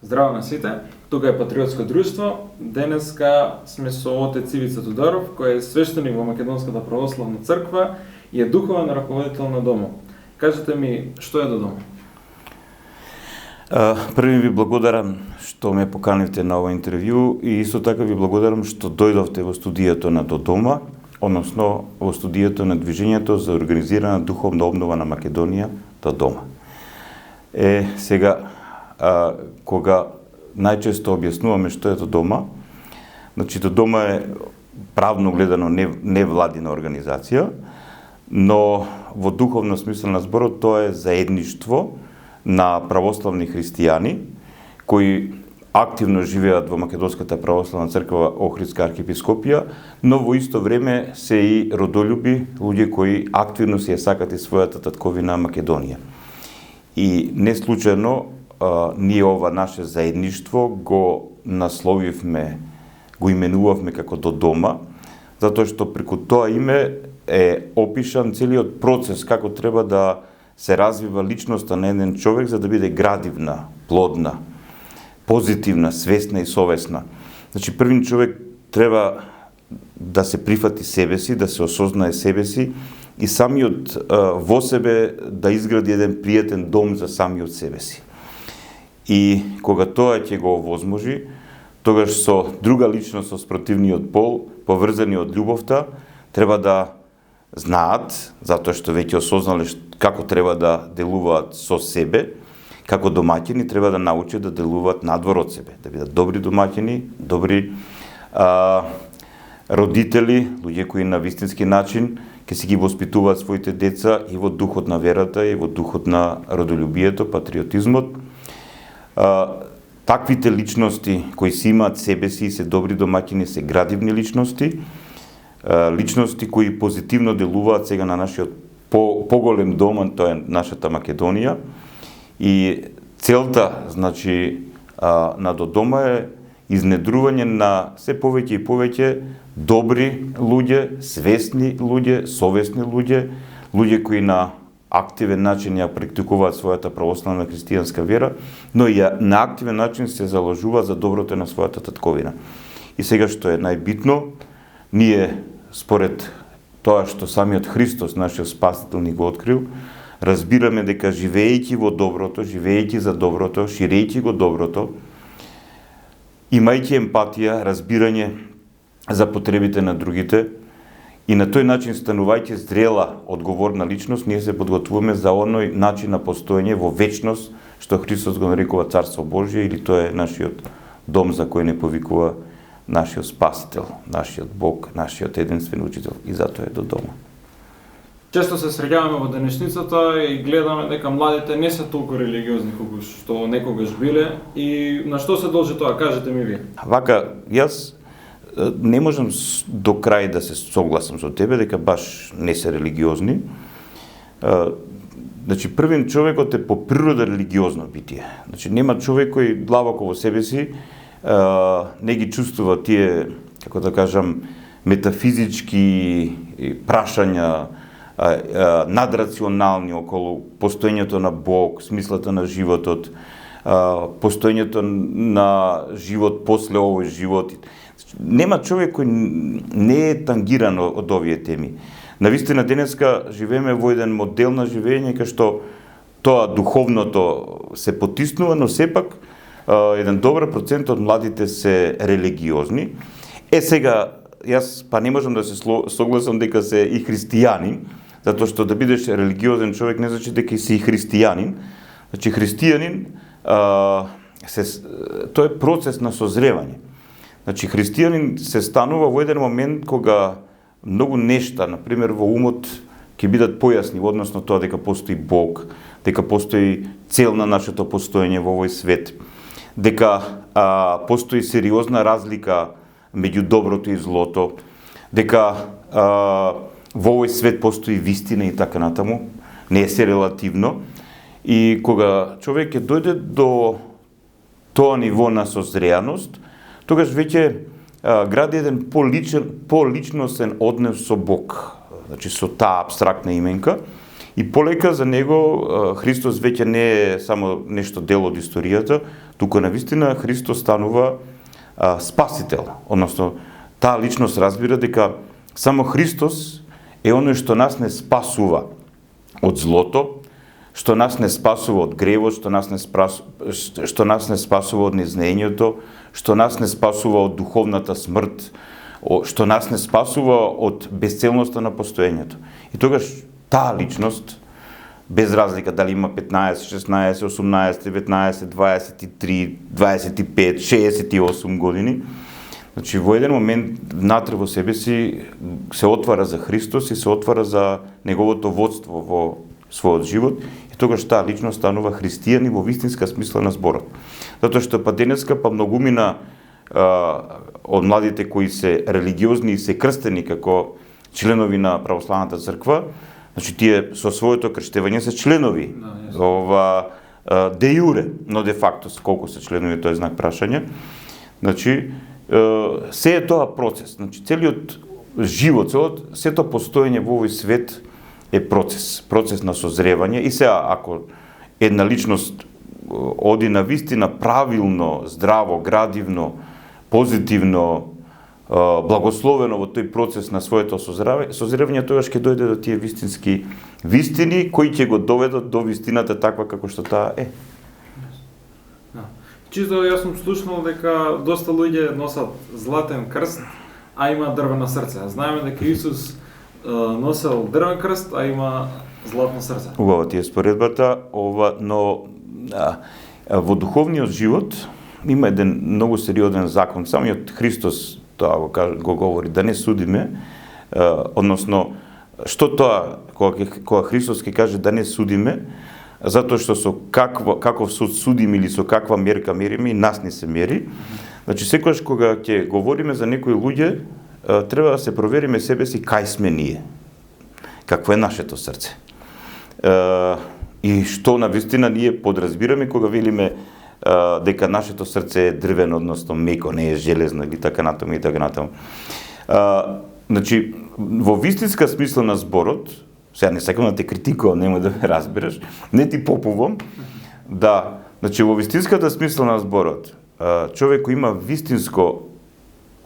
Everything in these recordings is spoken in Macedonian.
Здраво на сите, тука е Патриотско друштво. Денеска сме со отец Ивица Тодоров, кој е свештеник во Македонската православна црква и е духовен раководител на домот. Кажете ми, што е до домот? Први ви благодарам што ме поканивте на ова интервју и исто така ви благодарам што дојдовте во студијето на До дома, односно во студијето на Движењето за организирана духовна обнова на Македонија До дома. Сега, кога најчесто објаснуваме што е До дома, значи До дома е правно гледано невладина организација, но во духовна смисла на зборот тоа е заедништво на православни христијани кои активно живеат во Македонската православна црква Охридска архиепископија, но во исто време се и родолюби, луѓе кои активно си ја сакат и својата татковина Македонија. И не случајно ние ова наше заедништво го насловивме, го именувавме како До дома, затоа што преку тоа име е опишан целиот процес како треба да се развива личноста на еден човек за да биде градивна, плодна, позитивна, свесна и совесна. Значи, првин човек треба да се прифати себе си, да се осознае себе си и самиот во себе да изгради еден пријатен дом за самиот себе си. И кога тоа ќе го овозможи, тогаш со друга личност со спротивниот пол, поврзани од љубовта, треба да знаат, затоа што веќе осознале како треба да делуваат со себе, како домаќини треба да научат да делуваат надвор од себе, да бидат добри домаќини, добри родители, луѓе кои на вистински начин ќе си ги воспитуваат своите деца и во духот на верата, и во духот на родолюбието, патриотизмот. Таквите личности кои си имаат себе си и се добри домаќини се градивни личности, личности кои позитивно делуваат сега на нашиот поголем дом, тоа е нашата Македонија. И целта, значи, на До дома е изнедрување на се повеќе и повеќе добри луѓе, свесни луѓе, совесни луѓе, луѓе кои на активен начин ја практикуваат својата православна христијанска вера, но и на активен начин се заложуваат за доброто на својата татковина. И сега што е најбитно, ние според тоа што самиот Христос, нашиот Спасител, ни го открил, разбираме дека живеејќи во доброто, живеејќи за доброто, ширејќи го доброто, имајќи емпатија, разбирање за потребите на другите и на тој начин станувајќи зрела, одговорна личност, ние се подготвуваме за оној начин на постоење во вечност, што Христос го нарекува Царство Божие, или тоа е нашиот дом за кој не повикува нашиот Спасител, нашиот Бог, нашиот единствен учител, и затоа е До дома. Често се среќаваме во денешницата и гледаме дека младите не се толку религиозни колку што некогаш биле, и на што се должи тоа, кажете ми вие? Вака, јас не можам до крај да се согласам со тебе дека баш не се религиозни. Значи, првин човекот е по природа религиозно битие. Значи, нема човек кој длабоко во себе си не ги чувствува тие, како да кажам, метафизички прашања, надрационални околу постоењето на Бог, смислата на животот, постоењето на живот после овој живот. Нема човек кој не е тангиран од овие теми. Навистина денеска живееме во еден модел на живење кај што тоа духовното се потиснува, но сепак еден добар процент од младите се религиозни. Сега, јас па не можам да се согласам дека се и христијанин, затоа што да бидеш религиозен човек не значи дека си и христијанин. Значи, христијанин, тоа е процес на созревање. Значи, христијанин се станува во еден момент кога многу нешта, например, во умот ќе бидат појасни, односно тоа дека постои Бог, дека постои цел на нашето постоење во овој свет, дека постои сериозна разлика меѓу доброто и злото, дека во овој свет постои вистина и така натаму, не е се релативно. И кога човек ќе дојде до тоа ниво на созреаност, тогаш веќе гради еден поличностен однос со Бог, значи со таа абстрактна именка, И полека за него Христос веќе не е само нешто дел од историјата, туку навистина Христос станува спасител. Односно, таа личност разбира дека само Христос е оној што нас не спасува од злото, што нас не спасува од гревот, што нас не спасува од незнаењето, што нас не спасува од духовната смрт, што нас не спасува од безцелноста на постоењето. И тогаш таа личност, без разлика дали има 15, 16, 18, 19, 23, 25, 68 години, значи во еден момент внатре во себе си се отвара за Христос и се отвара за неговото водство во својот живот, и тогаш таа личност станува христијани во вистинска смисла на зборот. Затоа што па денеска многумина од младите кои се религиозни и се крстени како членови на православната црква, значи тие со своето крштевање се членови де јуре, но де факто колку се членови, тоа е знак прашање. Значи се е тоа процес, значи целиот живот, сето постоење во овој свет е процес на созревање, и сега ако една личност оди на вистина правилно, здраво, градивно, позитивно, благословено во тој процес на своето созревање, тогаш ќе дојде до тие вистински вистини кои ќе го доведат до вистината таква како што таа е. Чисто јас сум слушнал дека доста луѓе носат златен крст, а има дрвено срце. Знаеме дека Исус носел дрвен крст, а има златно срце. Убава ти е споредбата, но во духовниот живот има еден многу сериозен закон. Самиот Христос тоа го говори, да не судиме, односно, што тоа, кога Христос ќе каже да не судиме, затоа што со каков суд судиме или со каква мерка мериме, и нас не се мери. Значи, секогаш кога ќе говориме за некои луѓе, треба да се провериме себе си кај сме ние, какво е нашето срце. И што навистина ние подразбираме кога велиме дека нашето срце е дрвено, односно меко, не е железно или така натаму и така натаму. Значи, во вистинска смисла на зборот, сега не сакам да те критикувам, нема да ме разбереш, не ти попувам, да, значи во вистинската смисла на зборот, човек кој има вистинско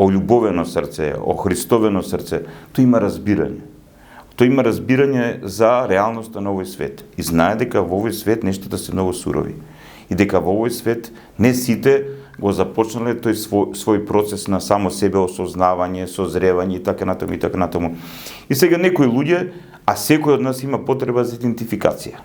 ољубовено срце, охристовено срце, тој има разбирање. Тој има разбирање за реалноста на овој свет и знае дека во овој свет нештата се многу сурови. И дека во овој свет не сите го започнале тој свој процес на само себе осознавање, созревање и така натаму и така натаму. И сега некои луѓе, а секој од нас има потреба за идентификација.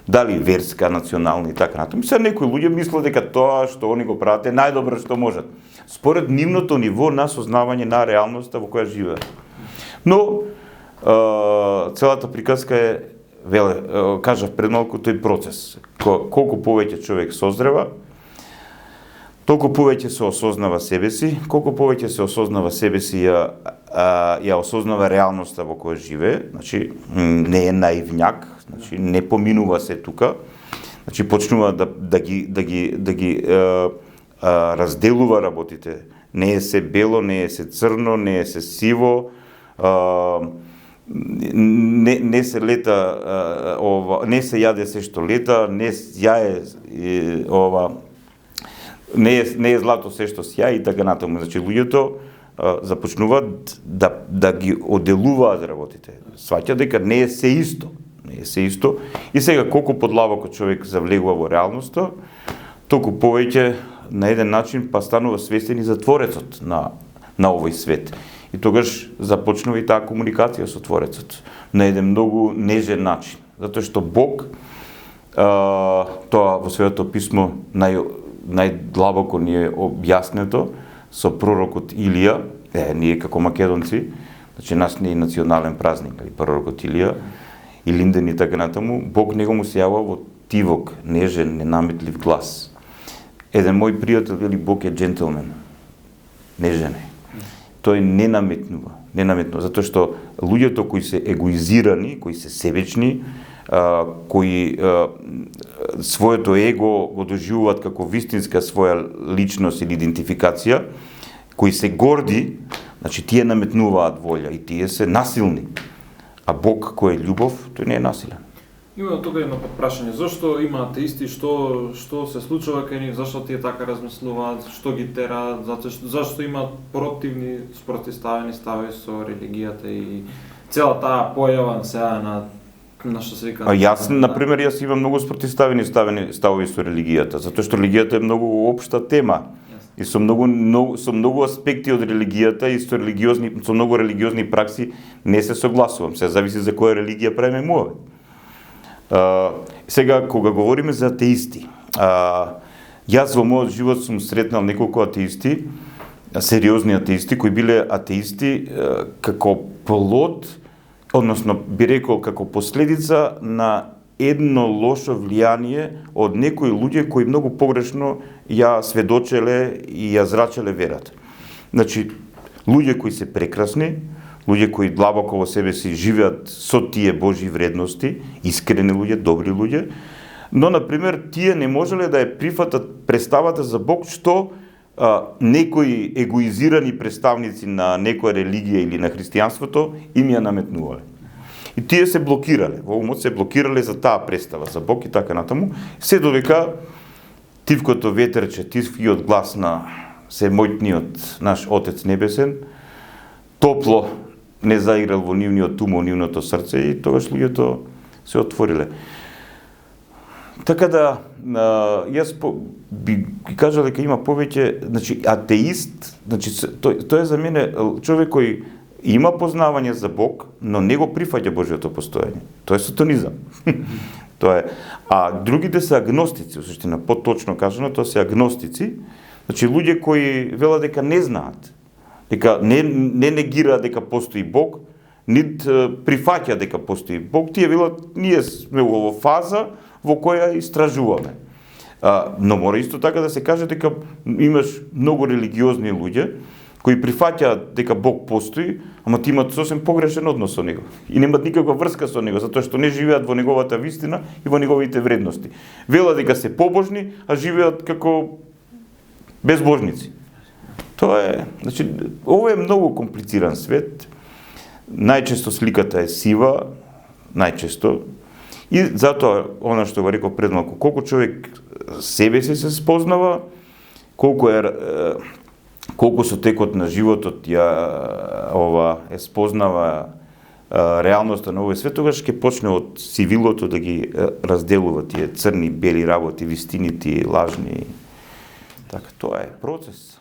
Дали верска, национална и така натаму. Сега некои луѓе мислат дека тоа што они го прават е најдобро што можат, според нивното ниво на сознавање на реалноста во која живеат. Но целата приказка е, кажав пред малку, тој процес. Колку повеќе човек созрева, толку повеќе се осознава себе си, колку повеќе се осознава себе си, ја осознава реалноста во која живее, значи не е наивњак, значи не поминува се тука, значи почнува да ги разделува работите. Не е се бело, не е се црно, не е се сиво, не се лета, не се јаде се што лета, не е злато се што сја и така натаму. Значи луѓето започнуваат да ги оделуваат работите. Сваќа дека не е се исто. Не е се исто. И сега колку подлабоко човек завлегува во реалноста, толку повеќе на еден начин па станува свестен и за Творецот на овој свет. И тогаш започнува и таа комуникација со Творецот на еден многу нежен начин. Затоа што Бог, тоа во Светото писмо најдлабоко ни е објаснето со пророкот Илија, ние како македонци, значи нас не е национален празник, пророкот Илија, и Линден и така натаму, Бог него му се јавува во тивок, нежен, ненаметлив глас. Еден мој пријател вели Бог е джентлмен, нежен е. Тој не наметнува, затоа што луѓето кои се егоизирани, кои се себечни, кои своето его го доживуваат како вистинска своја личност или идентификација, кои се горди, значи тие наметнуваат волја и тие се насилни. А Бог кој е љубов, тој не е насилен. Има тука едно прашање, зошто има атеисти, што се случува кај нив, зашто тие така размислуваат, што ги тераат, зашто има противни спротивставени стави со религијата и цела таа појава сега на што се вика. А јас, например, имам многу спротивставени ставови со религијата, затоа што религијата е многу општа тема. И со многу аспекти од религијата и со многу религиозни пракси не се согласувам. Се зависи за која религија правиме муавет. Сега, кога говориме за атеисти, јас во мојот живот сум сретнал неколку атеисти, сериозни атеисти, кои биле атеисти како плод, односно би рекол како последица на едно лошо влијание од некои луѓе кои многу погрешно ја сведочеле и ја зрачеле верата. Значи, луѓе кои се прекрасни, луѓе кои длабоко во себе си живеат со тие Божји вредности, искрени луѓе, добри луѓе, но, например, тие не можеле да ја прифатат представата за Бог што некои егоизирани представници на некоја религија или на христијанството им ја наметнувале. И тие се блокирале, во умот се блокирале за таа представа за Бог и така натаму, се додека тивкото ветерче, тивкиот глас на семојтниот наш Отец Небесен топло не заиграл во нивниот ум, во нивното срце и тогаш луѓето се отвориле. Така да, јас би кажал дека има повеќе, значи атеист, значи тој е за мене човек кој има познавање за Бог, но не го прифаќа Божјото постоење. Тоа е сатанизам. Тоа е. А другите се агностици, суштина, поточно кажано, тоа се агностици, значи луѓе кои велат дека не знаат, дека не негираат дека постои Бог, нит прифаќа дека постои Бог, тие велат ние сме во фаза во која истражуваме. Но мора исто така да се каже дека имаш многу религиозни луѓе кои прифаќаат дека Бог постои, ама ти имаат сосем погрешен однос со него и немаат никаква врска со него, затоа што не живеат во неговата вистина и во неговите вредности. Велат дека се побожни, а живеат како безбожници. Тоа е, значи, ова е многу комплициран свет. Најчесто сликата е сива, најчесто. И затоа, она што го реков пред малку, колку човек себе се спознава, колку со текот на животот ја спознава реалноста на овој свет, тогаш ќе почне од сивилото да ги разделува тие црни, бели работи, вистините, лажни. Така, тоа е процес.